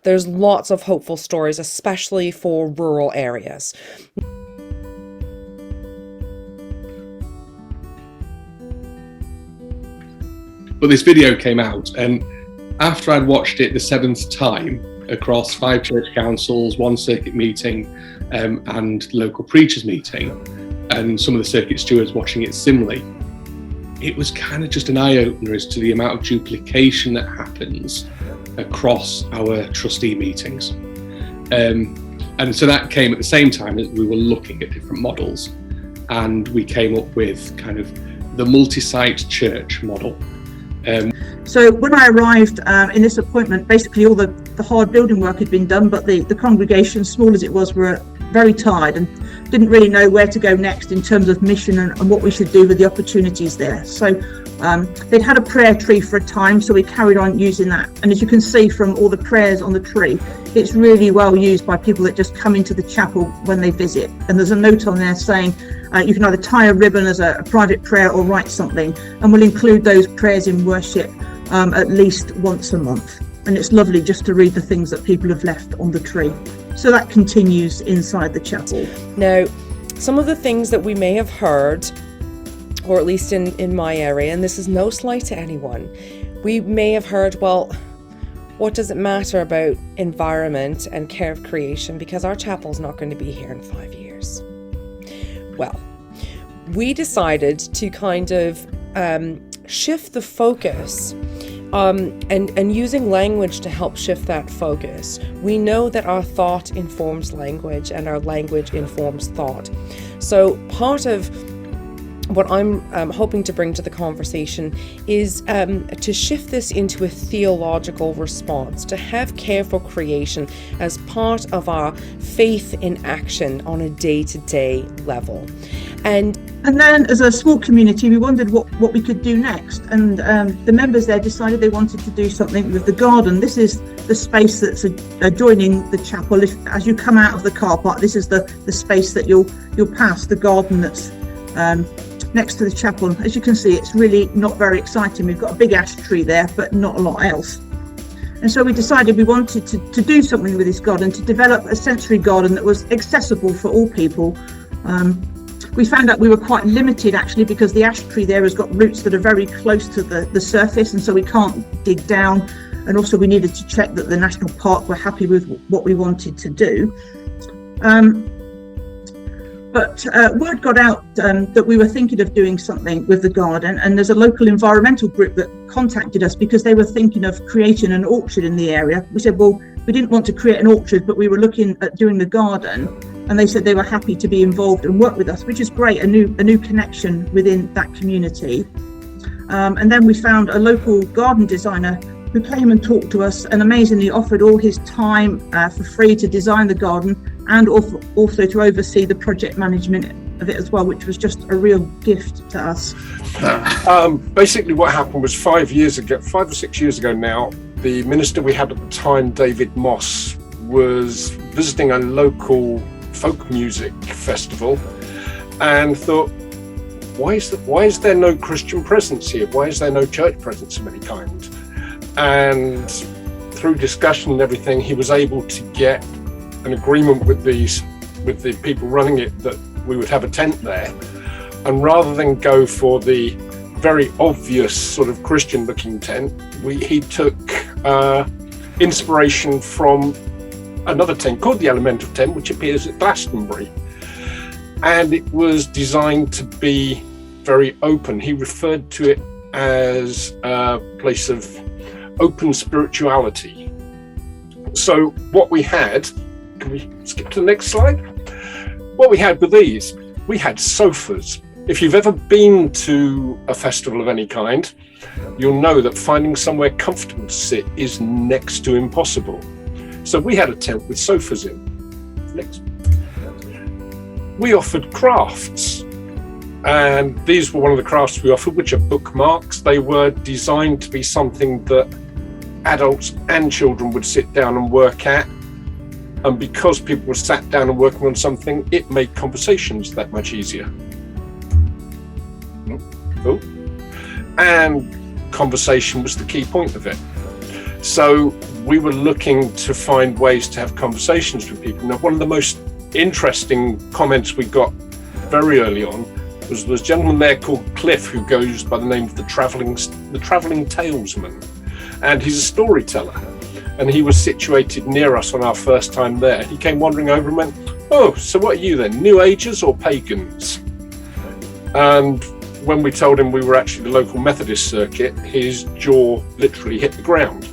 There's lots of hopeful stories, especially for rural areas. But this video came out, and after I'd watched it the 7th time across 5 church councils, 1 circuit meeting, and local preachers meeting, and some of the circuit stewards watching it similarly, it was kind of just an eye-opener as to the amount of duplication that happens across our trustee meetings. And so that came at the same time as we were looking at different models, and we came up with kind of the multi-site church model. So when I arrived in this appointment, basically all the hard building work had been done, but the congregation, small as it was, were very tired and didn't really know where to go next in terms of mission and what we should do with the opportunities there. So they'd had a prayer tree for a time, so we carried on using that. And as you can see from all the prayers on the tree, it's really well used by people that just come into the chapel when they visit. And there's a note on there saying you can either tie a ribbon as a private prayer or write something, and we'll include those prayers in worship at least once a month. And it's lovely just to read the things that people have left on the tree. So that continues inside the chapel. Now, some of the things that we may have heard, or at least in my area, and this is no slight to anyone, we may have heard, well, what does it matter about environment and care of creation because our chapel's not going to be here in 5 years? Well, we decided to kind of shift the focus and using language to help shift that focus. We know that our thought informs language and our language informs thought. So part of what I'm hoping to bring to the conversation is to shift this into a theological response, to have careful creation as part of our faith in action on a day-to-day level. And then as a small community, we wondered what we could do next. And the members there decided they wanted to do something with the garden. This is the space that's adjoining the chapel. As you come out of the car park, this is the space that you'll pass, the garden that's next to the chapel. As you can see, it's really not very exciting. We've got a big ash tree there, but not a lot else. And so we decided we wanted to do something with this garden, to develop a sensory garden that was accessible for all people. We found out we were quite limited actually, because the ash tree there has got roots that are very close to the surface, and so we can't dig down. And also we needed to check that the National Park were happy with what we wanted to do. But word got out that we were thinking of doing something with the garden, and there's a local environmental group that contacted us because they were thinking of creating an orchard in the area. We said, well, we didn't want to create an orchard, but we were looking at doing the garden, and they said they were happy to be involved and work with us, which is great, a new connection within that community. And then we found a local garden designer who came and talked to us and amazingly offered all his time for free to design the garden, and also to oversee the project management of it as well, which was just a real gift to us. Basically what happened was 5 or 6 years ago now, the minister we had at the time, David Moss, was visiting a local folk music festival and thought, why is there no Christian presence here? Why is there no church presence of any kind? And through discussion and everything, he was able to get an agreement with the people running it that we would have a tent there. And rather than go for the very obvious sort of Christian looking tent, he took inspiration from another tent called the Elemental tent, which appears at Glastonbury. And it was designed to be very open. He referred to it as a place of open spirituality. So what we had, can we skip to the next slide? What we had with these, we had sofas. If you've ever been to a festival of any kind, you'll know that finding somewhere comfortable to sit is next to impossible. So we had a tent with sofas in. Next. We offered crafts, and these were one of the crafts we offered, which are bookmarks. They were designed to be something that adults and children would sit down and work at. And because people were sat down and working on something, it made conversations that much easier. Oh. And conversation was the key point of it. So we were looking to find ways to have conversations with people. Now, one of the most interesting comments we got very early on was there was a gentleman there called Cliff, who goes by the name of the traveling talesman, and he's a storyteller, and he was situated near us on our first time there. He came wandering over and went, "Oh, so what are you then, New Agers or pagans?" And when we told him we were actually the local Methodist circuit, his jaw literally hit the ground.